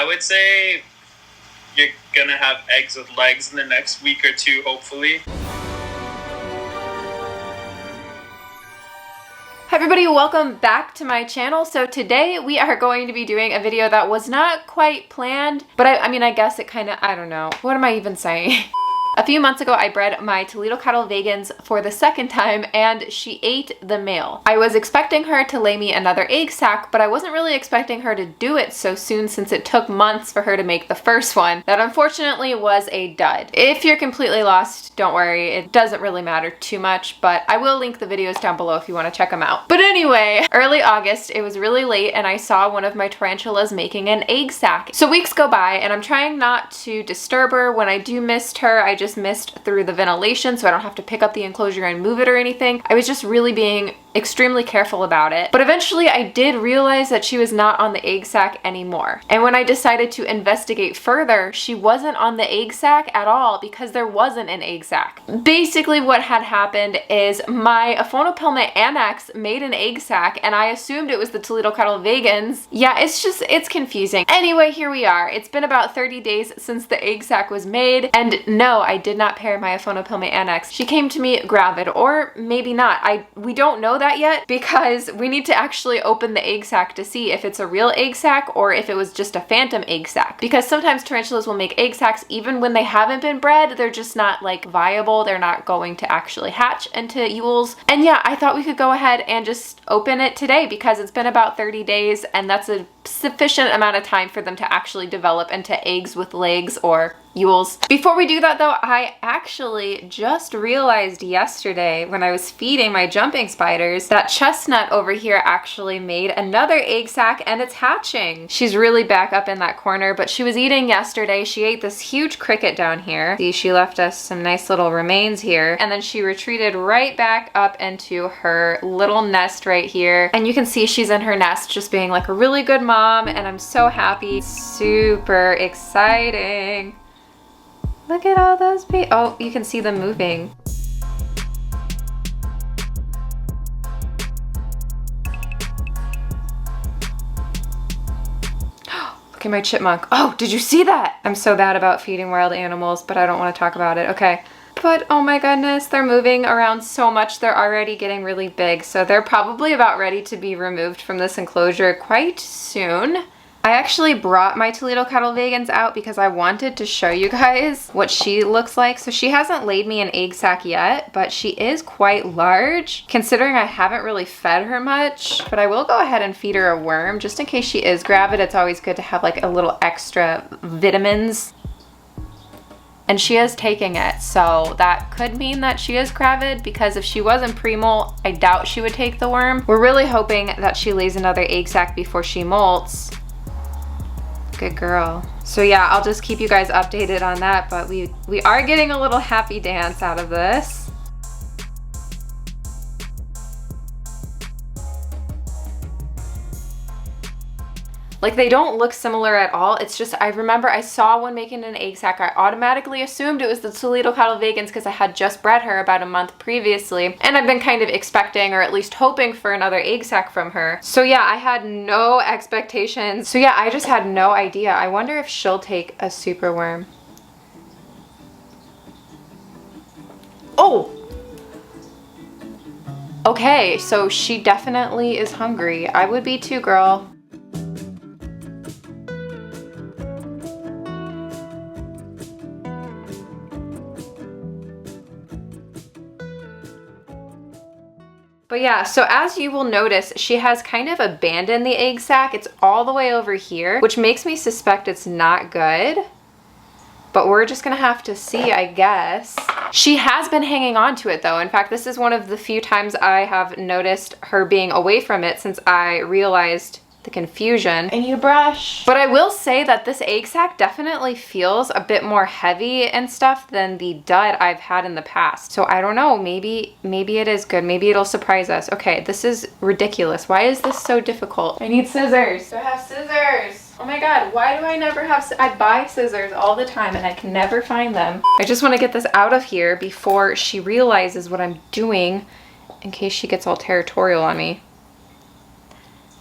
I would say you're gonna have eggs with legs in the next week or two, hopefully. Hi everybody, welcome back to my channel. So today we are going to be doing a video that was not quite planned, but I mean, I guess it kind of, I don't know. What am I even saying? A few months ago, I bred my Toledo cattle vegans for the second time, and she ate the male. I was expecting her to lay me another egg sac, but I wasn't really expecting her to do it so soon since it took months for her to make the first one. That unfortunately was a dud. If you're completely lost, don't worry. It doesn't really matter too much, but I will link the videos down below if you want to check them out. But anyway, early August, it was really late, and I saw one of my tarantulas making an egg sac. So weeks go by, and I'm trying not to disturb her. When I do mist her, I just mist through the ventilation so I don't have to pick up the enclosure and move it or anything. I was just really being extremely careful about it. But eventually I did realize that she was not on the egg sac anymore. And when I decided to investigate further, she wasn't on the egg sac at all because there wasn't an egg sac. Basically what had happened is my Aphonopelma anax made an egg sac and I assumed it was the Toledo cattle vegans. Yeah, it's confusing. Anyway, here we are. It's been about 30 days since the egg sac was made, and no, I did not pair my Aphonopelma anax. She came to me gravid, or maybe not. We don't know that yet because we need to actually open the egg sac to see if it's a real egg sac or if it was just a phantom egg sac. Because sometimes tarantulas will make egg sacs even when they haven't been bred. They're just not like viable. They're not going to actually hatch into ewels. And yeah, I thought we could go ahead and just open it today because it's been about 30 days and that's a sufficient amount of time for them to actually develop into eggs with legs or ewels. Before we do that though, I actually just realized yesterday when I was feeding my jumping spiders that Chestnut over here actually made another egg sac and it's hatching. She's really back up in that corner, but she was eating yesterday. She ate this huge cricket down here. See, she left us some nice little remains here, and then she retreated right back up into her little nest right here. And you can see she's in her nest just being like a really good mom, and I'm so happy. Super exciting. Look at all those babies. Oh, you can see them moving. Look at my chipmunk. Oh, did you see that? I'm so bad about feeding wild animals, but I don't want to talk about it. Okay. But oh my goodness, they're moving around so much. They're already getting really big. So they're probably about ready to be removed from this enclosure quite soon. I actually brought my Toledo cattle vegans out because I wanted to show you guys what she looks like. So she hasn't laid me an egg sac yet, but she is quite large considering I haven't really fed her much. But I will go ahead and feed her a worm just in case she is gravid. It's always good to have like a little extra vitamins. And she is taking it, so that could mean that she is gravid because if she wasn't pre-molt, I doubt she would take the worm. We're really hoping that she lays another egg sac before she molts. Good girl. So yeah, I'll just keep you guys updated on that, but we are getting a little happy dance out of this. Like, they don't look similar at all. It's just, I remember I saw one making an egg sac. I automatically assumed it was the Toledo cattle vegans because I had just bred her about a month previously. And I've been kind of expecting or at least hoping for another egg sac from her. So yeah, I had no expectations. So yeah, I just had no idea. I wonder if she'll take a super worm. Oh! Okay, so she definitely is hungry. I would be too, girl. But yeah, so as you will notice, she has kind of abandoned the egg sac. It's all the way over here, which makes me suspect it's not good. But we're just gonna have to see, I guess. She has been hanging on to it though. In fact, this is one of the few times I have noticed her being away from it since I realized the confusion. I need a brush. But I will say that this egg sac definitely feels a bit more heavy and stuff than the dud I've had in the past. So I don't know, maybe it is good. Maybe it'll surprise us. Okay, this is ridiculous. Why is this so difficult? I need scissors. Do I have scissors? Oh my god, why do I never have I buy scissors all the time and I can never find them. I just want to get this out of here before she realizes what I'm doing in case she gets all territorial on me.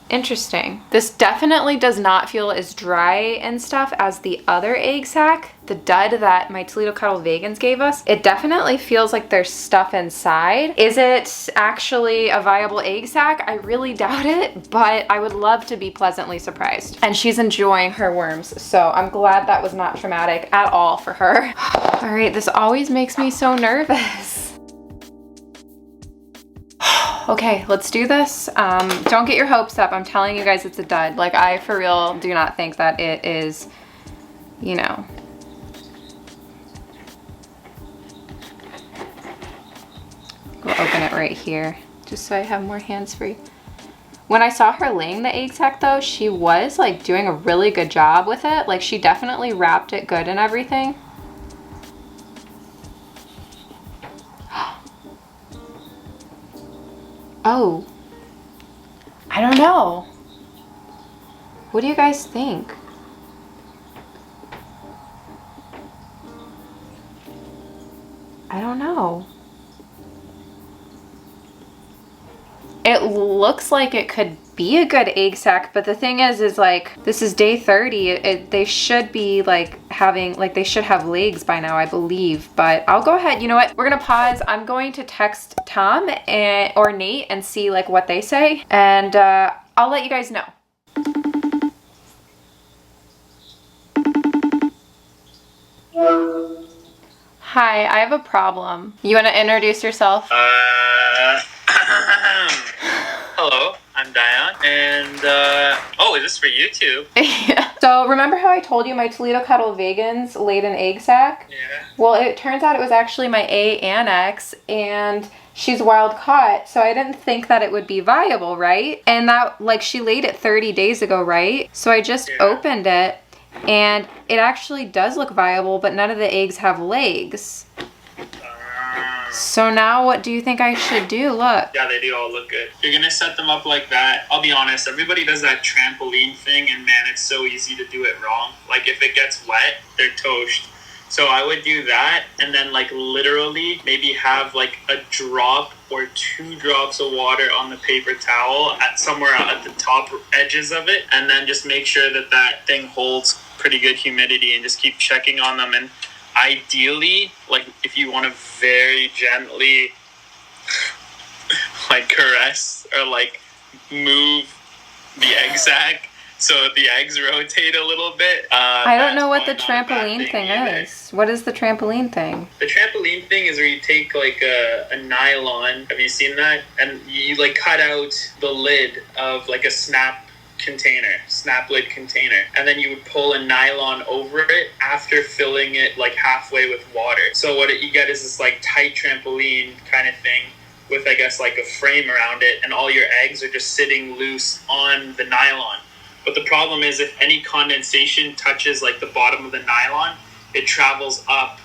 Interesting. This definitely does not feel as dry and stuff as the other egg sac, the dud that my Toledo Kettle vegans gave us. It definitely feels like there's stuff inside. Is it actually a viable egg sac? I really doubt it, but I would love to be pleasantly surprised. And she's enjoying her worms, so I'm glad that was not traumatic at all for her. All right, this always makes me so nervous. Okay, let's do this. Don't get your hopes up. I'm telling you guys it's a dud. Like, I for real do not think that it is, you know. We'll open it right here, just so I have more hands free. When I saw her laying the egg sac though, she was like doing a really good job with it. Like, she definitely wrapped it good and everything. Oh, I don't know. What do you guys think? I don't know. It looks like it could be a good egg sac, but the thing is like, this is day 30. They should be like having, like, they should have legs by now, I believe. But I'll go ahead. You know what? We're gonna pause. I'm going to text Tom or Nate and see like what they say, and I'll let you guys know. Hi, I have a problem. You want to introduce yourself? Hello, I'm Dion, and oh, is this for YouTube? Yeah. So remember how I told you my Toledo Kettle vegans laid an egg sac? Yeah. Well, it turns out it was actually my anax, and she's wild caught, so I didn't think that it would be viable, right? And that, like, she laid it 30 days ago, right? So I just opened it, and it actually does look viable, but none of the eggs have legs. So now what do you think I should do? Look. Yeah, they do all look good. You're gonna set them up like that. I'll be honest, everybody does that trampoline thing, and man, it's so easy to do it wrong. Like, if it gets wet, they're toast. So I would do that, and then like literally maybe have like a drop or 2 drops of water on the paper towel at somewhere at the top edges of it, and then just make sure that that thing holds pretty good humidity, and just keep checking on them. And ideally, like, if you want to very gently like caress or like move the egg sac so the eggs rotate a little bit. I don't know what the trampoline thing is. What is the trampoline thing? The trampoline thing is where you take like a nylon. Have you seen that? And you like cut out the lid of like a snap lid container, and then you would pull a nylon over it after filling it like halfway with water. So what you get is this like tight trampoline kind of thing with, I guess, like a frame around it, and all your eggs are just sitting loose on the nylon. But the problem is, if any condensation touches like the bottom of the nylon, it travels up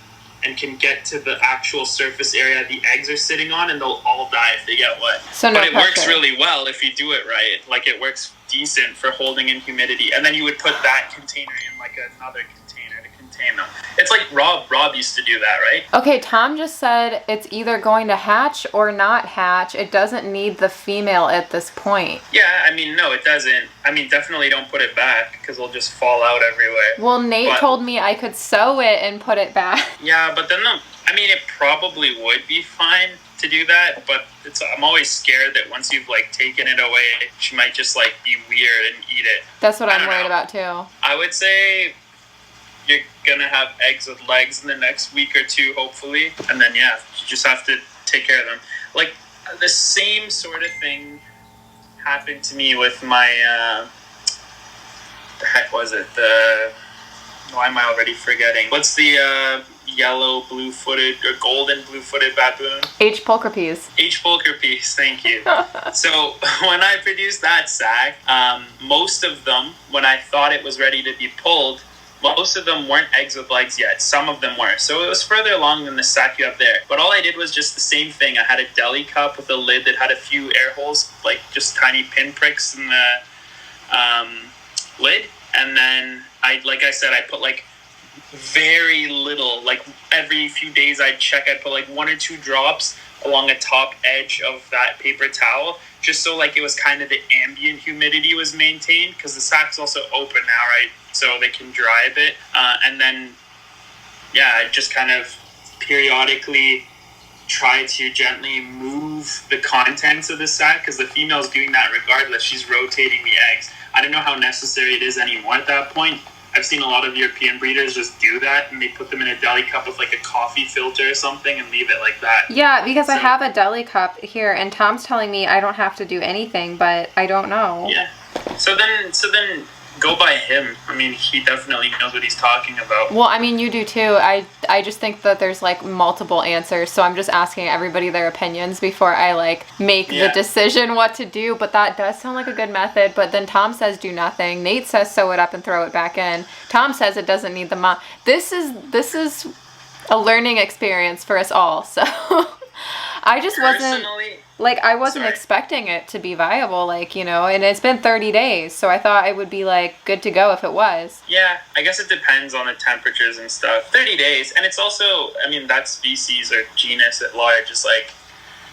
and can get to the actual surface area the eggs are sitting on, and they'll all die if they get wet. So no but it pressure. Works really well if you do it right. Like, it works decent for holding in humidity. And then you would put that container in like another container to contain them. It's like Rob used to do that, right? Okay, Tom just said it's either going to hatch or not hatch. It doesn't need the female at this point. Yeah, I mean, no, it doesn't. I mean, definitely don't put it back, because it'll just fall out everywhere. Well, Nate told me I could sew it and put it back. Yeah, but then I mean, it probably would be fine to do that, but I'm always scared that once you've like taken it away, she might just like be weird and eat it. That's what I'm worried about too. I would say you're gonna have eggs with legs in the next week or 2, hopefully, and then yeah, you just have to take care of them. Like, the same sort of thing happened to me with my the heck was it? Why am I already forgetting? What's the yellow blue-footed or golden blue-footed baboon? H. pulchripes. H. pulchripes, thank you. So when I produced that sac, most of them, when I thought it was ready to be pulled, most of them weren't eggs with legs yet. Some of them were. So it was further along than the sac you have there. But all I did was just the same thing. I had a deli cup with a lid that had a few air holes, like just tiny pinpricks in the lid. And then like I said, I put like very little, like every few days I'd put like 1 or 2 drops along the top edge of that paper towel, just so like it was kind of the ambient humidity was maintained, because the sack's also open now, right? So they can dry a bit. And then, yeah, I just kind of periodically try to gently move the contents of the sack, because the female's doing that regardless. She's rotating the eggs. I don't know how necessary it is anymore at that point. I've seen a lot of European breeders just do that, and they put them in a deli cup with like a coffee filter or something and leave it like that. Yeah, because I have a deli cup here, and Tom's telling me I don't have to do anything, but I don't know. Yeah. So then go by him. I mean, he definitely knows what he's talking about. Well, I mean, you do too. I just think that there's like multiple answers, so I'm just asking everybody their opinions before I like make the decision what to do. But that does sound like a good method. But then Tom says do nothing. Nate says sew it up and throw it back in. Tom says it doesn't need the mom. This is a learning experience for us all. So I just wasn't like, I wasn't expecting it to be viable, like, you know, and it's been 30 days, so I thought it would be like good to go if it was. Yeah, I guess it depends on the temperatures and stuff. 30 days, and it's also, I mean, that species or genus at large is like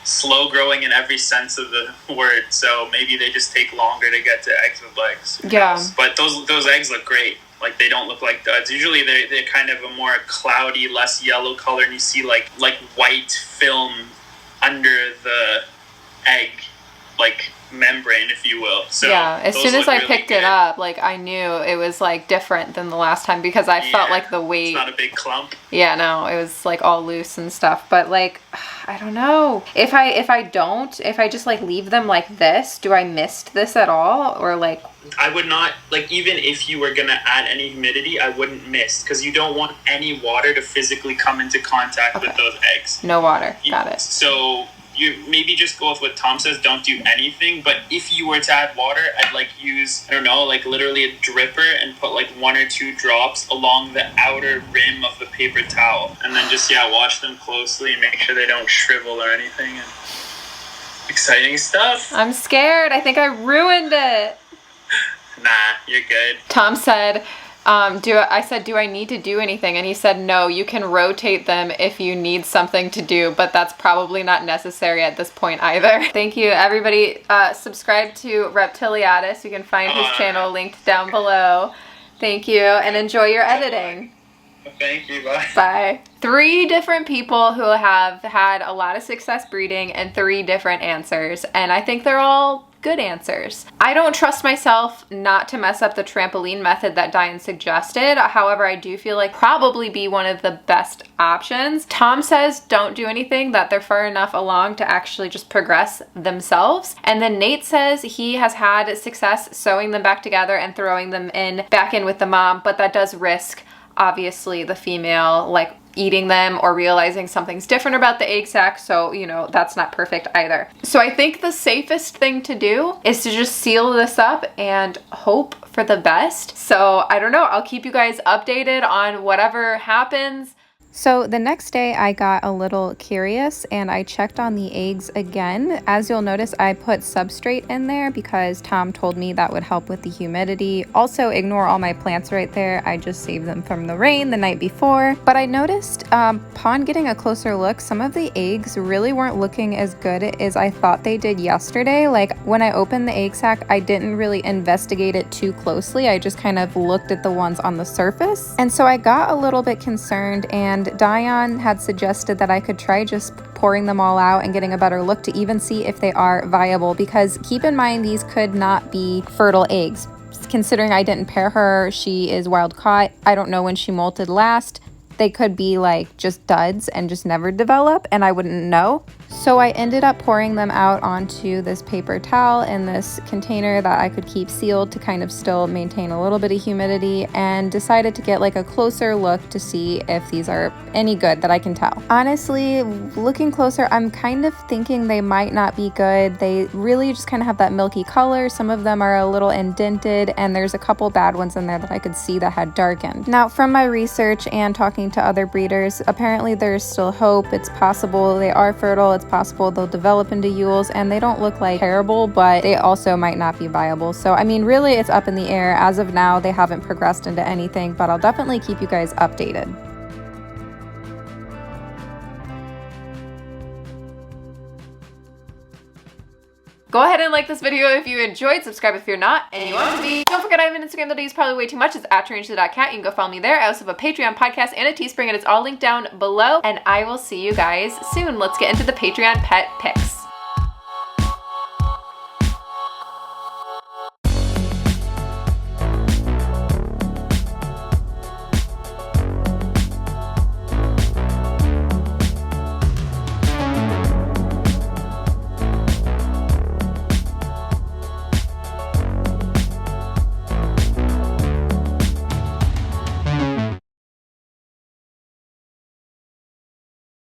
slow growing in every sense of the word, so maybe they just take longer to get to eggs with legs. Yeah. But those eggs look great. Like, they don't look like duds. Usually they're kind of a more cloudy, less yellow color, and you see like white film under the egg, like, membrane, if you will. So yeah, as soon as I picked it up, like, I knew it was like different than the last time, because I felt like the weight. It's not a big clump. Yeah, no, it was like all loose and stuff. But like, I don't know. If I just like leave them like this, do I mist this at all? Or like, I would not, like, even if you were gonna add any humidity, I wouldn't mist, because you don't want any water to physically come into contact with those eggs. No water. Got it. So you maybe just go with what Tom says, don't do anything. But if you were to add water, I'd like use, I don't know, like literally a dripper and put like 1 or 2 drops along the outer rim of the paper towel, and then just wash them closely and make sure they don't shrivel or anything. And exciting stuff. I'm scared. I think I ruined it. Nah, you're good. Tom said, I said, do I need to do anything? And he said, no, you can rotate them if you need something to do, but that's probably not necessary at this point either. Thank you, everybody. Subscribe to Reptiles. You can find his channel linked down below. Thank you, and enjoy your editing. Thank you, bye. Bye. 3 different people who have had a lot of success breeding and 3 different answers, and I think they're all good answers. I don't trust myself not to mess up the trampoline method that Diane suggested. However, I do feel like probably be one of the best options. Tom says don't do anything, that they're far enough along to actually just progress themselves. And then Nate says he has had success sewing them back together and throwing them back in with the mom, but that does risk, obviously, the female like eating them or realizing something's different about the egg sac, so you know that's not perfect either. So I think the safest thing to do is to just seal this up and hope for the best. So I don't know, I'll keep you guys updated on whatever happens. So the next day I got a little curious and I checked on the eggs again. As you'll notice, I put substrate in there because Tom told me that would help with the humidity. Also, ignore all my plants right there. I just saved them from the rain the night before. But I noticed upon getting a closer look, some of the eggs really weren't looking as good as I thought they did yesterday. Like when I opened the egg sac, I didn't really investigate it too closely. I just kind of looked at the ones on the surface. And so I got a little bit concerned, and Diane had suggested that I could try just pouring them all out and getting a better look to even see if they are viable, because keep in mind these could not be fertile eggs. Considering I didn't pair her, she is wild caught. I don't know when she molted last. They could be like just duds and just never develop, and I wouldn't know. So I ended up pouring them out onto this paper towel in this container that I could keep sealed to kind of still maintain a little bit of humidity, and decided to get like a closer look to see if these are any good that I can tell. Honestly, looking closer, I'm kind of thinking they might not be good. They really just kind of have that milky color. Some of them are a little indented, and there's a couple bad ones in there that I could see that had darkened. Now, from my research and talking to other breeders, apparently there's still hope. It's possible they are fertile. It's possible they'll develop into yules, and they don't look like terrible, but they also might not be viable. So I mean, really it's up in the air. As of now, they haven't progressed into anything, but I'll definitely keep you guys updated. Go ahead and like this video if you enjoyed, subscribe if you're not, and you want to be. Don't forget I have an Instagram that I use probably way too much. It's @tarantula.kat. You can go follow me there. I also have a Patreon podcast and a Teespring, and it's all linked down below. And I will see you guys soon. Let's get into the Patreon pet picks.